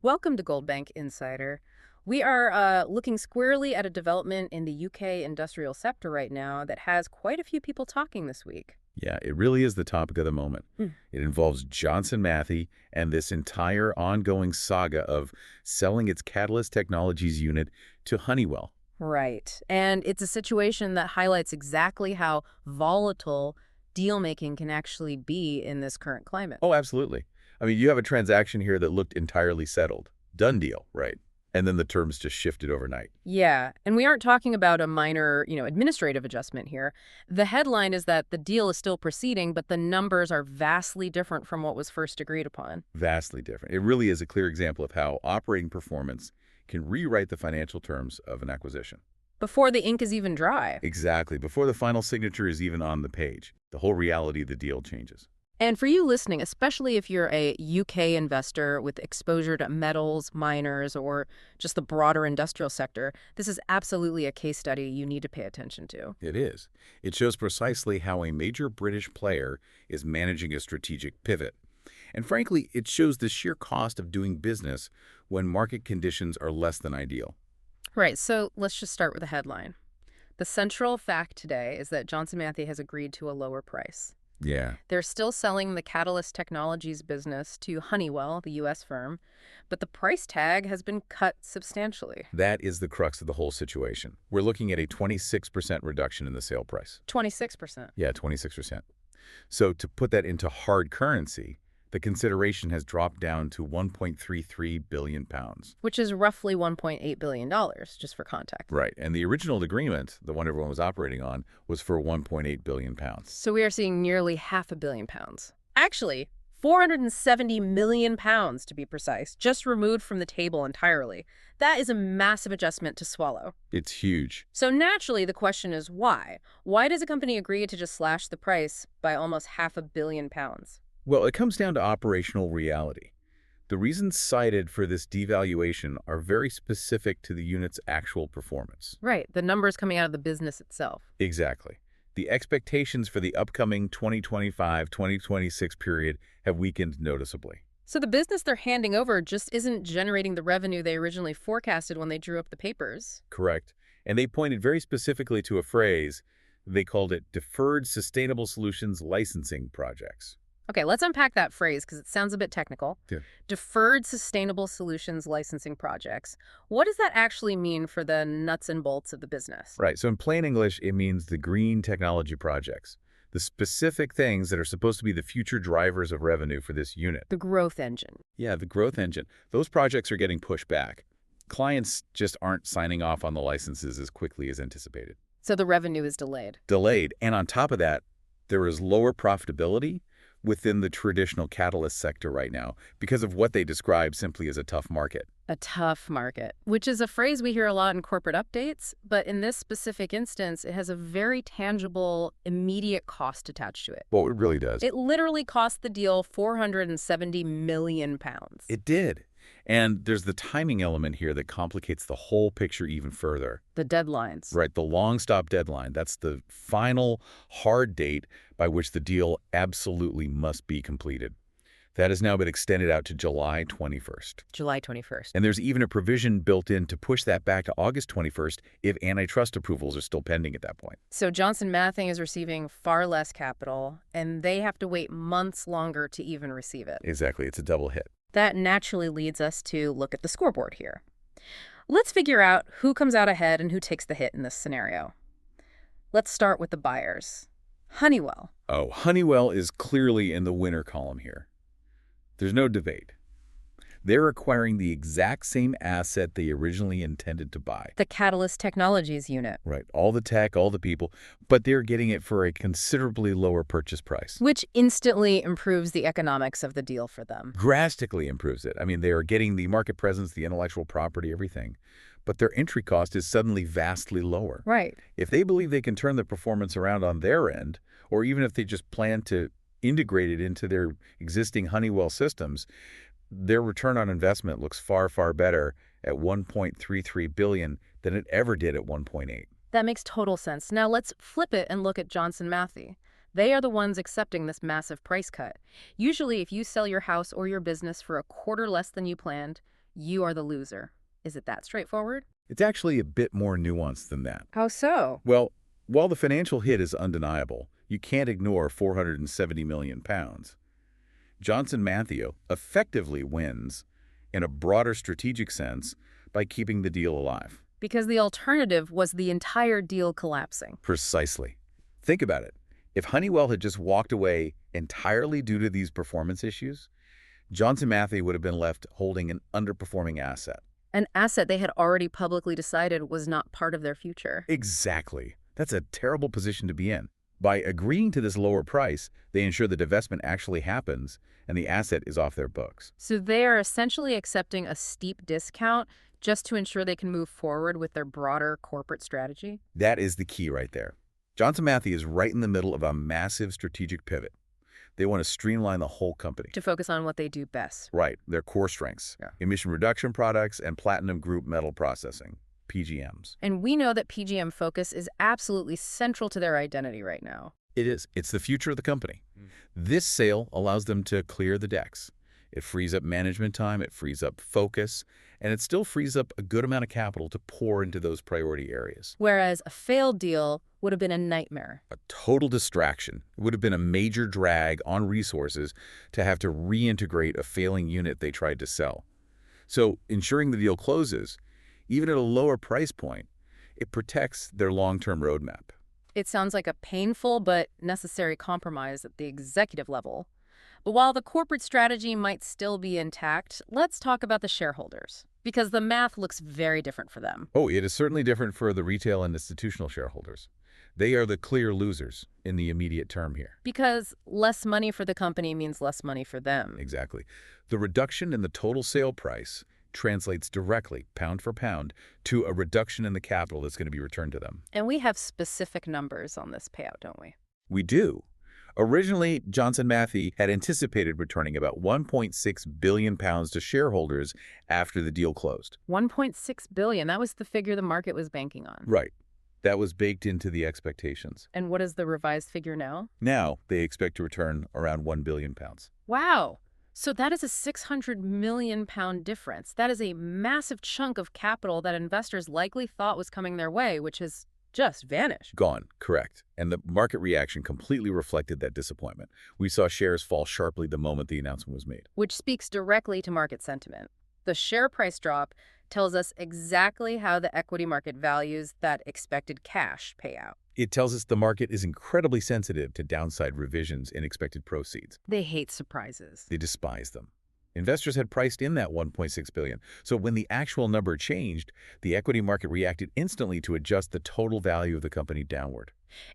Welcome to Gold Bank Insider. We are looking squarely at a development in the UK industrial sector right now that has quite a few people talking this week. Yeah, it really is the topic of the moment. Mm. It involves Johnson Matthey and this entire ongoing saga of selling its Catalyst Technologies unit to Honeywell. Right. And it's a situation that highlights exactly how volatile deal-making can actually be in this current climate. Oh, absolutely. I mean, you have a transaction here that looked entirely settled. Done deal, right? And then the terms just shifted overnight. Yeah, and we aren't talking about a minor, administrative adjustment here. The headline is that the deal is still proceeding, but the numbers are vastly different from what was first agreed upon. Vastly different. It really is a clear example of how operating performance can rewrite the financial terms of an acquisition. Before the ink is even dry. Exactly. Before the final signature is even on the page, the whole reality of the deal changes. And for you listening, especially if you're a UK investor with exposure to metals, miners, or just the broader industrial sector, this is absolutely a case study you need to pay attention to. It is. It shows precisely how a major British player is managing a strategic pivot. And frankly, it shows the sheer cost of doing business when market conditions are less than ideal. Right, so let's just start with the headline. The central fact today is that Johnson Matthey has agreed to a lower price. Yeah. They're still selling the Catalyst Technologies business to Honeywell, the U.S. firm, but the price tag has been cut substantially. That is the crux of the whole situation. We're looking at a 26% reduction in the sale price. 26%. Yeah, 26%. So to put that into hard currency, the consideration has dropped down to 1.33 billion pounds. Which is roughly $1.8 billion, just for context. Right. And the original agreement, the one everyone was operating on, was for 1.8 billion pounds. So we are seeing nearly £500 million. Actually, £470 million to be precise, just removed from the table entirely. That is a massive adjustment to swallow. It's huge. So naturally, the question is why? Why does a company agree to just slash the price by almost £500 million? Well, it comes down to operational reality. The reasons cited for this devaluation are very specific to the unit's actual performance. Right, the numbers coming out of the business itself. Exactly. The expectations for the upcoming 2025-2026 period have weakened noticeably. So the business they're handing over just isn't generating the revenue they originally forecasted when they drew up the papers. Correct. And they pointed very specifically to a phrase. They called it deferred sustainable solutions licensing projects. Okay, let's unpack that phrase because it sounds a bit technical. Yeah. Deferred Sustainable Solutions Licensing Projects. What does that actually mean for the nuts and bolts of the business? Right. So in plain English, it means the green technology projects, the specific things that are supposed to be the future drivers of revenue for this unit. The growth engine. Yeah, the growth engine. Those projects are getting pushed back. Clients just aren't signing off on the licenses as quickly as anticipated. So the revenue is delayed. Delayed. And on top of that, there is lower profitability within the traditional catalyst sector right now because of what they describe simply as a tough market. A tough market, which is a phrase we hear a lot in corporate updates, but in this specific instance, it has a very tangible, immediate cost attached to it. Well, it really does. It literally cost the deal £470 million. It did. And there's the timing element here that complicates the whole picture even further. The deadlines. Right, the long stop deadline. That's the final hard date by which the deal absolutely must be completed. That has now been extended out to July 21st. July 21st. And there's even a provision built in to push that back to August 21st if antitrust approvals are still pending at that point. So Johnson Matthey is receiving far less capital, and they have to wait months longer to even receive it. Exactly, it's a double hit. That naturally leads us to look at the scoreboard here. Let's figure out who comes out ahead and who takes the hit in this scenario. Let's start with the buyers. Honeywell. Oh, Honeywell is clearly in the winner column here. There's no debate. They're acquiring the exact same asset they originally intended to buy. The Catalyst Technologies unit. Right, all the tech, all the people, but they're getting it for a considerably lower purchase price. Which instantly improves the economics of the deal for them. Drastically improves it. I mean, they are getting the market presence, the intellectual property, everything. But their entry cost is suddenly vastly lower. Right. If they believe they can turn the performance around on their end, or even if they just plan to integrate it into their existing Honeywell systems, their return on investment looks far, far better at $1.33 billion than it ever did at 1.8. That makes total sense. Now let's flip it and look at Johnson Matthey. They are the ones accepting this massive price cut. Usually, if you sell your house or your business for a quarter less than you planned, you are the loser. Is it that straightforward? It's actually a bit more nuanced than that. How so? Well, while the financial hit is undeniable, you can't ignore £470 million. Johnson Matthey effectively wins, in a broader strategic sense, by keeping the deal alive. Because the alternative was the entire deal collapsing. Precisely. Think about it. If Honeywell had just walked away entirely due to these performance issues, Johnson Matthey would have been left holding an underperforming asset. An asset they had already publicly decided was not part of their future. Exactly. That's a terrible position to be in. By agreeing to this lower price, they ensure the divestment actually happens and the asset is off their books. So they are essentially accepting a steep discount just to ensure they can move forward with their broader corporate strategy? That is the key right there. Johnson Matthey is right in the middle of a massive strategic pivot. They want to streamline the whole company. To focus on what they do best. Right, their core strengths, emission reduction products and platinum group metal processing, PGMs. And we know that PGM focus is absolutely central to their identity right now. It is. It's the future of the company. This sale allows them to clear the decks. It frees up management time, it frees up focus, and it still frees up a good amount of capital to pour into those priority areas. Whereas a failed deal would have been a nightmare. A total distraction. It would have been a major drag on resources to have to reintegrate a failing unit they tried to sell. So ensuring the deal closes, even at a lower price point, it protects their long-term roadmap. It sounds like a painful but necessary compromise at the executive level. But while the corporate strategy might still be intact, let's talk about the shareholders, because the math looks very different for them. Oh, it is certainly different for the retail and institutional shareholders. They are the clear losers in the immediate term here. Because less money for the company means less money for them. Exactly. The reduction in the total sale price translates directly, pound for pound, to a reduction in the capital that's going to be returned to them. And we have specific numbers on this payout, don't we? We do. Originally, Johnson Matthey had anticipated returning about £1.6 billion to shareholders after the deal closed. $1.6 billion, that was the figure the market was banking on. Right. That was baked into the expectations. And what is the revised figure now? Now, they expect to return around £1 billion. Wow. So that is a £600 million difference. That is a massive chunk of capital that investors likely thought was coming their way, which has just vanished. Gone, correct. And the market reaction completely reflected that disappointment. We saw shares fall sharply the moment the announcement was made. Which speaks directly to market sentiment. The share price drop tells us exactly how the equity market values that expected cash payout. It tells us the market is incredibly sensitive to downside revisions in expected proceeds. They hate surprises. They despise them. Investors had priced in that $1.6 billion. So when the actual number changed, the equity market reacted instantly to adjust the total value of the company downward.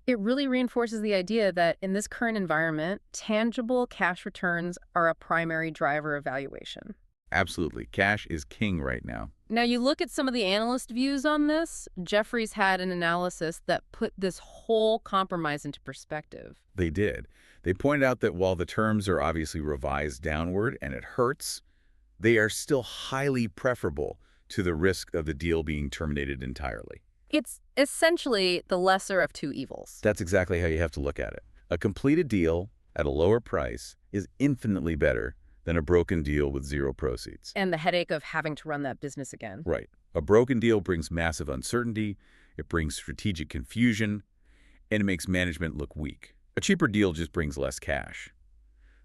It really reinforces the idea that in this current environment, tangible cash returns are a primary driver of valuation. Absolutely. Cash is king right now. Now, you look at some of the analyst views on this. Jefferies had an analysis that put this whole compromise into perspective. They did. They pointed out that while the terms are obviously revised downward and it hurts, they are still highly preferable to the risk of the deal being terminated entirely. It's essentially the lesser of two evils. That's exactly how you have to look at it. A completed deal at a lower price is infinitely better than a broken deal with zero proceeds. And the headache of having to run that business again. Right. A broken deal brings massive uncertainty, it brings strategic confusion, and it makes management look weak. A cheaper deal just brings less cash.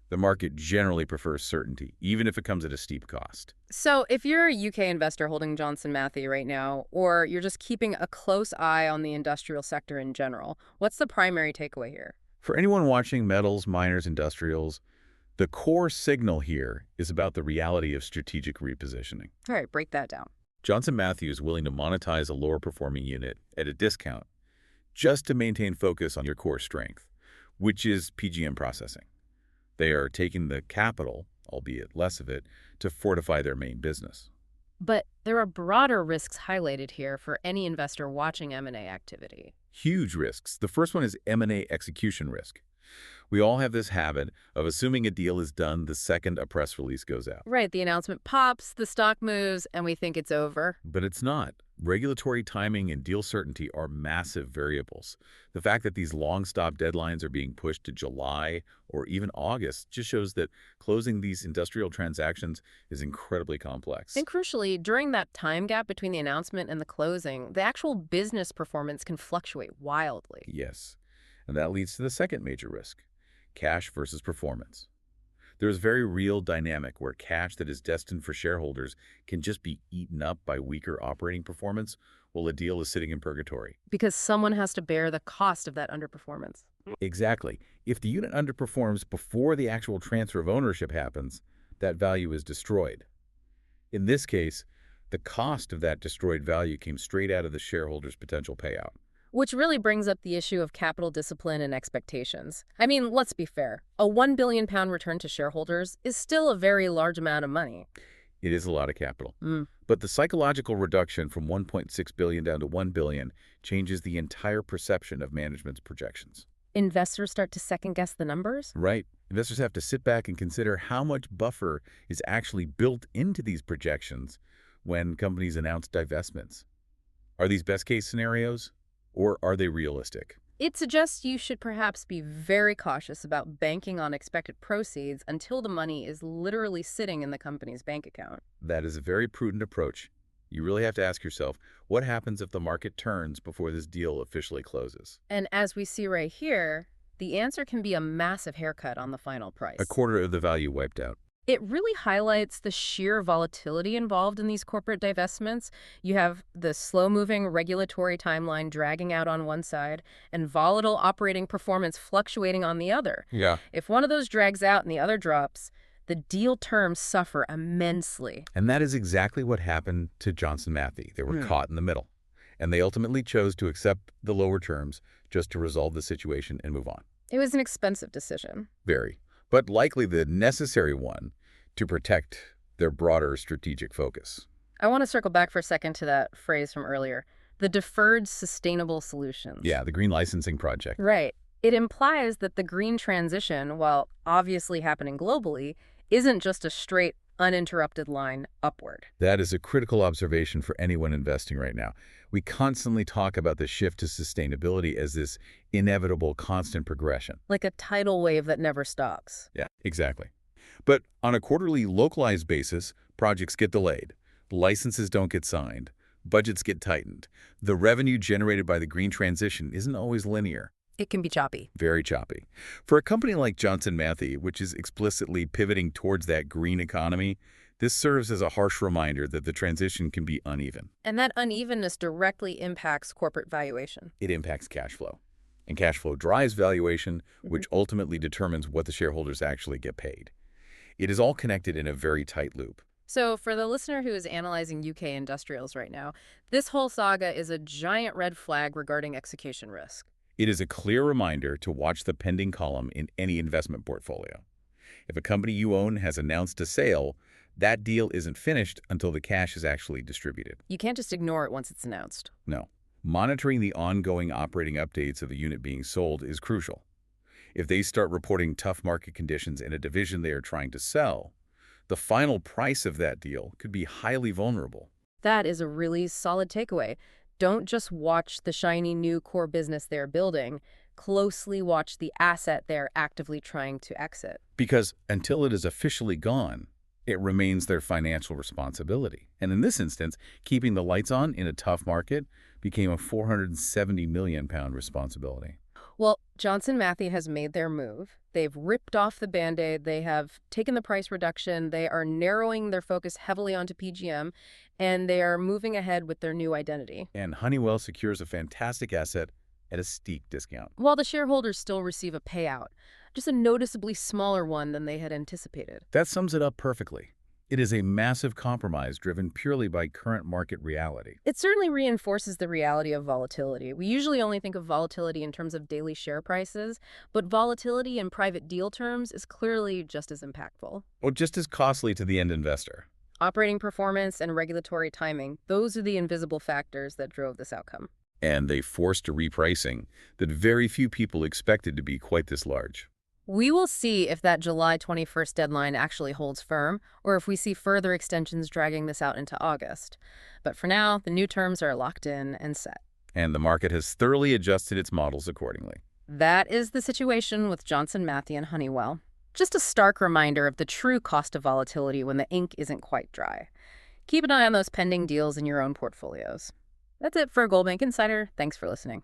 The market generally prefers certainty, even if it comes at a steep cost. So if you're a UK investor holding Johnson Matthey right now, or you're just keeping a close eye on the industrial sector in general, what's the primary takeaway here? For anyone watching metals, miners, industrials, the core signal here is about the reality of strategic repositioning. All right, break that down. Johnson Matthey is willing to monetize a lower-performing unit at a discount just to maintain focus on your core strength, which is PGM processing. They are taking the capital, albeit less of it, to fortify their main business. But there are broader risks highlighted here for any investor watching M&A activity. Huge risks. The first one is M&A execution risk. We all have this habit of assuming a deal is done the second a press release goes out. Right, the announcement pops, the stock moves, and we think it's over. But it's not. Regulatory timing and deal certainty are massive variables. The fact that these long stop deadlines are being pushed to July or even August just shows that closing these industrial transactions is incredibly complex. And crucially, during that time gap between the announcement and the closing, the actual business performance can fluctuate wildly. Yes, and that leads to the second major risk, cash versus performance. There's a very real dynamic where cash that is destined for shareholders can just be eaten up by weaker operating performance while a deal is sitting in purgatory. Because someone has to bear the cost of that underperformance. Exactly. If the unit underperforms before the actual transfer of ownership happens, that value is destroyed. In this case, the cost of that destroyed value came straight out of the shareholder's potential payout. Which really brings up the issue of capital discipline and expectations. I mean, let's be fair. A £1 billion return to shareholders is still a very large amount of money. It is a lot of capital. Mm. But the psychological reduction from $1.6 billion down to $1 billion changes the entire perception of management's projections. Investors start to second-guess the numbers? Right. Investors have to sit back and consider how much buffer is actually built into these projections when companies announce divestments. Are these best-case scenarios, or are they realistic? It suggests you should perhaps be very cautious about banking on expected proceeds until the money is literally sitting in the company's bank account. That is a very prudent approach. You really have to ask yourself, what happens if the market turns before this deal officially closes? And as we see right here, the answer can be a massive haircut on the final price. A quarter of the value wiped out. It really highlights the sheer volatility involved in these corporate divestments. You have the slow-moving regulatory timeline dragging out on one side and volatile operating performance fluctuating on the other. Yeah. If one of those drags out and the other drops, the deal terms suffer immensely. And that is exactly what happened to Johnson Matthey. They were caught in the middle. And they ultimately chose to accept the lower terms just to resolve the situation and move on. It was an expensive decision. Very. But likely the necessary one to protect their broader strategic focus. I want to circle back for a second to that phrase from earlier, the deferred sustainable solutions. Yeah, the green licensing project. Right. It implies that the green transition, while obviously happening globally, isn't just a straight, uninterrupted line upward. That is a critical observation for anyone investing right now. We constantly talk about the shift to sustainability as this inevitable constant progression. Like a tidal wave that never stops. Yeah, exactly. But on a quarterly localized basis, projects get delayed, licenses don't get signed, budgets get tightened. The revenue generated by the green transition isn't always linear. It can be choppy. Very choppy. For a company like Johnson Matthey, which is explicitly pivoting towards that green economy, this serves as a harsh reminder that the transition can be uneven. And that unevenness directly impacts corporate valuation. It impacts cash flow. And cash flow drives valuation, which ultimately determines what the shareholders actually get paid. It is all connected in a very tight loop. So for the listener who is analyzing UK industrials right now, this whole saga is a giant red flag regarding execution risk. It is a clear reminder to watch the pending column in any investment portfolio. If a company you own has announced a sale, that deal isn't finished until the cash is actually distributed. You can't just ignore it once it's announced. No. Monitoring the ongoing operating updates of a unit being sold is crucial. If they start reporting tough market conditions in a division they are trying to sell, the final price of that deal could be highly vulnerable. That is a really solid takeaway. Don't just watch the shiny new core business they're building. Closely watch the asset they're actively trying to exit. Because until it is officially gone, it remains their financial responsibility. And in this instance, keeping the lights on in a tough market became a £470 million responsibility. Well, Johnson Matthey has made their move. They've ripped off the Band-Aid. They have taken the price reduction. They are narrowing their focus heavily onto PGM, and they are moving ahead with their new identity. And Honeywell secures a fantastic asset at a steep discount. While the shareholders still receive a payout, just a noticeably smaller one than they had anticipated. That sums it up perfectly. It is a massive compromise driven purely by current market reality. It certainly reinforces the reality of volatility. We usually only think of volatility in terms of daily share prices, but volatility in private deal terms is clearly just as impactful. Or just as costly to the end investor. Operating performance and regulatory timing, those are the invisible factors that drove this outcome. and they forced a repricing that very few people expected to be quite this large. We will see if that July 21st deadline actually holds firm, or if we see further extensions dragging this out into August. But for now, the new terms are locked in and set. And the market has thoroughly adjusted its models accordingly. That is the situation with Johnson Matthey and Honeywell. Just a stark reminder of the true cost of volatility when the ink isn't quite dry. Keep an eye on those pending deals in your own portfolios. That's it for Goldbank Insider. Thanks for listening.